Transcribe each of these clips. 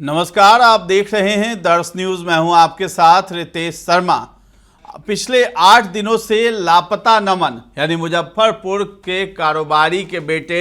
नमस्कार, आप देख रहे हैं दर्श न्यूज। मैं हूं आपके साथ रितेश शर्मा। पिछले 8 दिनों से लापता नमन यानी मुजफ्फरपुर के कारोबारी के बेटे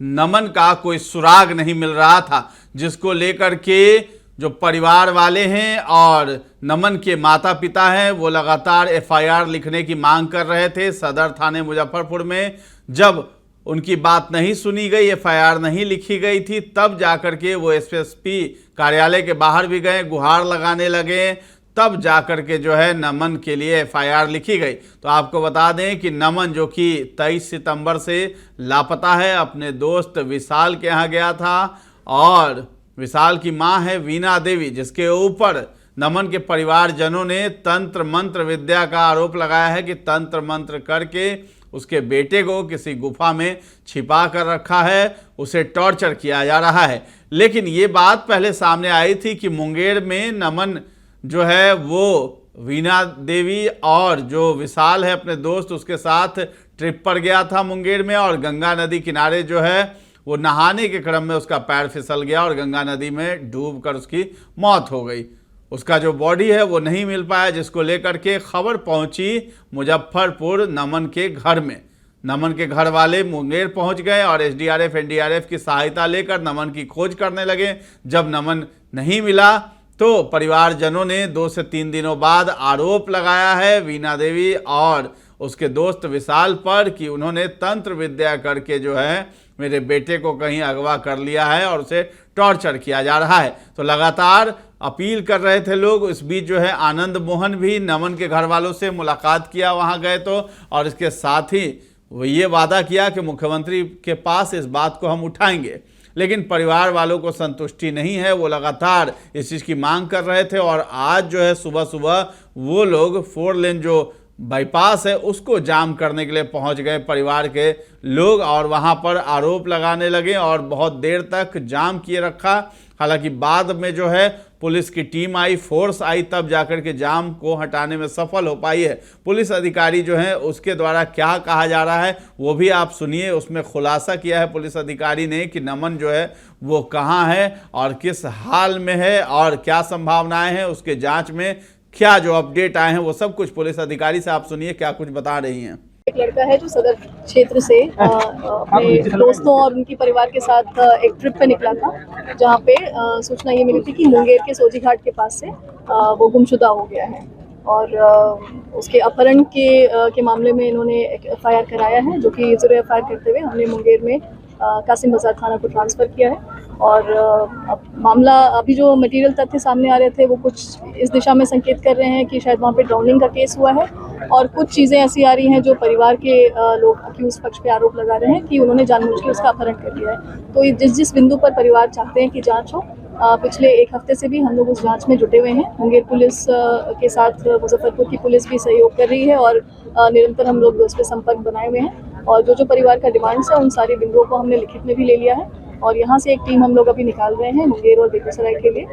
नमन का कोई सुराग नहीं मिल रहा था, जिसको लेकर के जो परिवार वाले हैं और नमन के माता पिता हैं वो लगातार एफआईआर लिखने की मांग कर रहे थे सदर थाने मुजफ्फरपुर में। जब उनकी बात नहीं सुनी गई, एफआईआर नहीं लिखी गई थी, तब जाकर के वो एसएसपी कार्यालय के बाहर भी गए, गुहार लगाने लगे, तब जाकर के जो है नमन के लिए एफआईआर लिखी गई। तो आपको बता दें कि नमन जो कि 23 सितंबर से लापता है, अपने दोस्त विशाल के यहाँ गया था और विशाल की मां है वीना देवी, जिसके ऊपर नमन के परिवारजनों ने तंत्र मंत्र विद्या का आरोप लगाया है कि तंत्र मंत्र करके उसके बेटे को किसी गुफा में छिपा कर रखा है, उसे टॉर्चर किया जा रहा है। लेकिन ये बात पहले सामने आई थी कि मुंगेर में नमन जो है वो वीना देवी और जो विशाल है अपने दोस्त उसके साथ ट्रिप पर गया था मुंगेर में, और गंगा नदी किनारे जो है वो नहाने के क्रम में उसका पैर फिसल गया और गंगा नदी में डूबकर उसकी मौत हो गई। उसका जो बॉडी है वो नहीं मिल पाया, जिसको लेकर के खबर पहुंची मुजफ्फरपुर नमन के घर में। नमन के घर वाले मुंगेर पहुंच गए और एसडीआरएफ एनडीआरएफ की सहायता लेकर नमन की खोज करने लगे। जब नमन नहीं मिला तो परिवारजनों ने 2 से 3 दिनों बाद आरोप लगाया है वीना देवी और उसके दोस्त विशाल पर कि उन्होंने तंत्र विद्या करके जो है मेरे बेटे को कहीं अगवा कर लिया है और उसे टॉर्चर किया जा रहा है। तो लगातार अपील कर रहे थे लोग। इस बीच जो है आनंद मोहन भी नमन के घर वालों से मुलाकात किया वहां गए तो, और इसके साथ ही वो ये वादा किया कि मुख्यमंत्री के पास इस बात को हम उठाएंगे। लेकिन परिवार वालों को संतुष्टि नहीं है, वो लगातार इस चीज़ की मांग कर रहे थे और आज जो है सुबह सुबह वो लोग 4 लेन जो बाईपास है उसको जाम करने के लिए पहुंच गए परिवार के लोग, और वहां पर आरोप लगाने लगे और बहुत देर तक जाम किए रखा। हालांकि बाद में जो है पुलिस की टीम आई, फोर्स आई, तब जाकर के जाम को हटाने में सफल हो पाई है। पुलिस अधिकारी जो है उसके द्वारा क्या कहा जा रहा है वो भी आप सुनिए। उसमें खुलासा किया है पुलिस अधिकारी ने कि नमन जो है वो कहाँ है और किस हाल में है और क्या संभावनाएं हैं उसके जांच में, क्या जो अपडेट आए हैं वो सब कुछ पुलिस अधिकारी से आप सुनिए क्या कुछ बता रही हैं। एक लड़का है जो सदर क्षेत्र से अपने दोस्तों और उनके परिवार के साथ एक ट्रिप पे निकला था, जहाँ पे सूचना ये मिली थी कि मुंगेर के सोजी घाट के पास से वो गुमशुदा हो गया है और उसके अपहरण के मामले में इन्होंने एक एफआईआर कराया है, जो कि ज़रूर एफआईआर करते हुए हमने मुंगेर में कासिम बाजार थाना को ट्रांसफ़र किया है। और अब मामला अभी जो मटेरियल तथ्य सामने आ रहे थे वो कुछ इस दिशा में संकेत कर रहे हैं कि शायद वहाँ पे ड्राउनिंग का केस हुआ है, और कुछ चीज़ें ऐसी आ रही हैं जो परिवार के लोग अक्यूज पक्ष पे आरोप लगा रहे हैं कि उन्होंने जानबूझ के उसका अपहरण कर लिया है। तो जिस बिंदु पर परिवार चाहते हैं कि जाँच हो, पिछले 1 हफ्ते से भी हम लोग उस जांच में जुटे हुए हैं। मुंगेर पुलिस के साथ मुजफ्फरपुर की पुलिस भी सहयोग कर रही है और निरंतर हम लोग उस पर संपर्क बनाए हुए हैं, और जो परिवार का डिमांड्स है उन सारी बिंदुओं को हमने लिखित में भी ले लिया है। और यहाँ से एक टीम हम लोग अभी निकाल रहे हैं मुंगेर और बेगूसराय के लिए,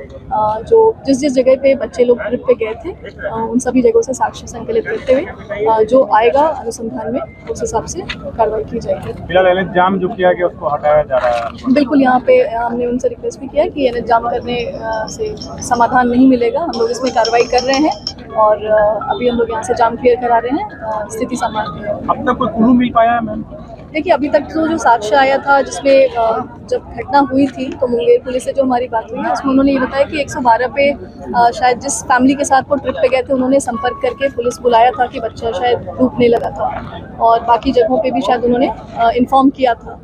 जो जिस जगह पे बच्चे लोग ट्रिप पे गए थे उन सभी जगहों से साक्ष्य संकलित करते हुए जो आएगा अनुसंधान में उस हिसाब से कार्रवाई की जाएगी। फिलहाल जाम जो किया गया उसको हटाया जा रहा है। बिल्कुल, यहाँ पे हमने उनसे रिक्वेस्ट भी किया कि एनएच जाम करने से समाधान नहीं मिलेगा। हम लोग इसमें कार्रवाई कर रहे हैं और अभी हम लोग यहाँ से जाम क्लियर करा रहे हैं। स्थिति सामान्य है। अब तक कोई क्लू मिल पाया है मैम? देखिए, अभी तक जो साक्ष्य आया था जिसमें जब घटना हुई थी तो मुंगेर पुलिस से जो हमारी बात हुई है उसमें उन्होंने ये बताया कि 112 पे शायद जिस फैमिली के साथ वो ट्रिप पे गए थे उन्होंने संपर्क करके पुलिस बुलाया था कि बच्चा शायद डूबने लगा था, और बाकी जगहों पे भी शायद उन्होंने इन्फॉर्म किया था।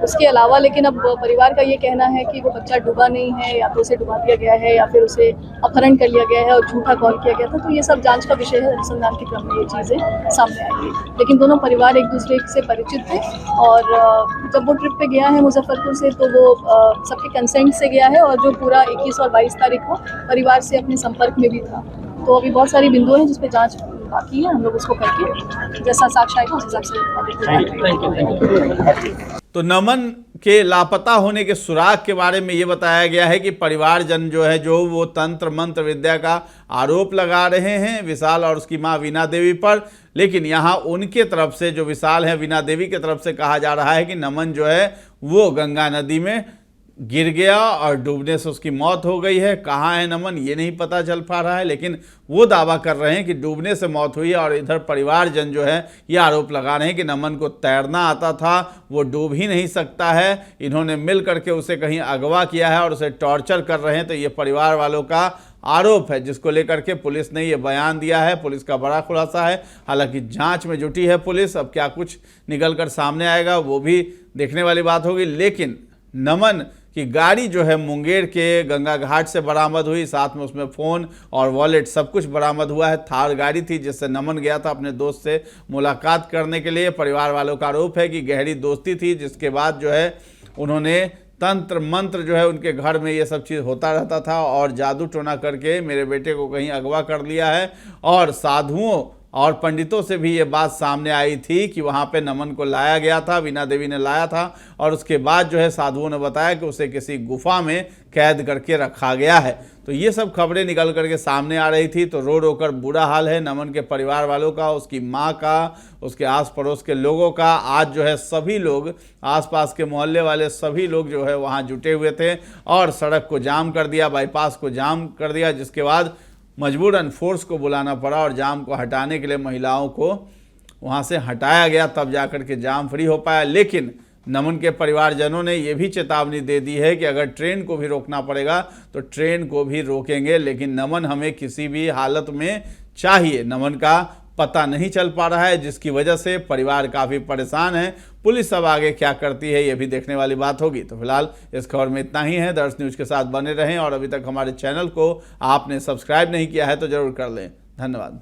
उसके अलावा लेकिन अब परिवार का ये कहना है कि वो बच्चा डूबा नहीं है, या तो उसे डुबा दिया गया है या फिर उसे अपहरण कर लिया गया है और झूठा कॉल किया गया था। तो ये सब जांच का विषय है, अनुसंधान के क्रम में ये चीज़ें सामने आएंगी। लेकिन दोनों परिवार एक दूसरे से परिचित थे, और जब वो ट्रिप पे गया है मुजफ्फरपुर से तो वो सबके कंसेंट से गया है, और जो पूरा 21 और 22 तारीख को परिवार से अपने संपर्क में भी था। तो अभी बहुत सारी बिंदुएं हैं जिसपे जाँच बाकी है, हम लोग उसको करके जैसा साक्ष्य आएगा उस हिसाब से। तो नमन के लापता होने के सुराग के बारे में ये बताया गया है कि परिवारजन जो है जो वो तंत्र मंत्र विद्या का आरोप लगा रहे हैं विशाल और उसकी मां वीना देवी पर, लेकिन यहाँ उनके तरफ से जो विशाल है वीना देवी की तरफ से कहा जा रहा है कि नमन जो है वो गंगा नदी में गिर गया और डूबने से उसकी मौत हो गई है। कहाँ है नमन ये नहीं पता चल पा रहा है, लेकिन वो दावा कर रहे हैं कि डूबने से मौत हुई है। और इधर परिवारजन जो है ये आरोप लगा रहे हैं कि नमन को तैरना आता था, वो डूब ही नहीं सकता है, इन्होंने मिल करके उसे कहीं अगवा किया है और उसे टॉर्चर कर रहे हैं। तो ये परिवार वालों का आरोप है, जिसको लेकर के पुलिस ने ये बयान दिया है। पुलिस का बड़ा खुलासा है, हालांकि जांच में जुटी है पुलिस। अब क्या कुछ निकल कर सामने आएगा वो भी देखने वाली बात होगी। लेकिन नमन की गाड़ी जो है मुंगेर के गंगा घाट से बरामद हुई, साथ में उसमें फ़ोन और वॉलेट सब कुछ बरामद हुआ है। थार गाड़ी थी जिससे नमन गया था अपने दोस्त से मुलाकात करने के लिए। परिवार वालों का आरोप है कि गहरी दोस्ती थी, जिसके बाद जो है उन्होंने तंत्र मंत्र जो है उनके घर में ये सब चीज़ होता रहता था और जादू टोना करके मेरे बेटे को कहीं अगवा कर लिया है। और साधुओं और पंडितों से भी ये बात सामने आई थी कि वहाँ पे नमन को लाया गया था, वीना देवी ने लाया था और उसके बाद जो है साधुओं ने बताया कि उसे किसी गुफा में कैद करके रखा गया है। तो ये सब खबरें निकल करके सामने आ रही थी। तो रो रो कर बुरा हाल है नमन के परिवार वालों का, उसकी माँ का, उसके आस पड़ोस के लोगों का। आज जो है सभी लोग, आसपास के मोहल्ले वाले सभी लोग जो है वहाँ जुटे हुए थे और सड़क को जाम कर दिया, बाईपास को जाम कर दिया, जिसके बाद मजबूरन फोर्स को बुलाना पड़ा और जाम को हटाने के लिए महिलाओं को वहाँ से हटाया गया, तब जाकर के जाम फ्री हो पाया। लेकिन नमन के परिवारजनों ने ये भी चेतावनी दे दी है कि अगर ट्रेन को भी रोकना पड़ेगा तो ट्रेन को भी रोकेंगे, लेकिन नमन हमें किसी भी हालत में चाहिए। नमन का पता नहीं चल पा रहा है, जिसकी वजह से परिवार काफ़ी परेशान है। पुलिस अब आगे क्या करती है ये भी देखने वाली बात होगी। तो फिलहाल इस खबर में इतना ही है। दर्श न्यूज़ के साथ बने रहें और अभी तक हमारे चैनल को आपने सब्सक्राइब नहीं किया है तो ज़रूर कर लें। धन्यवाद।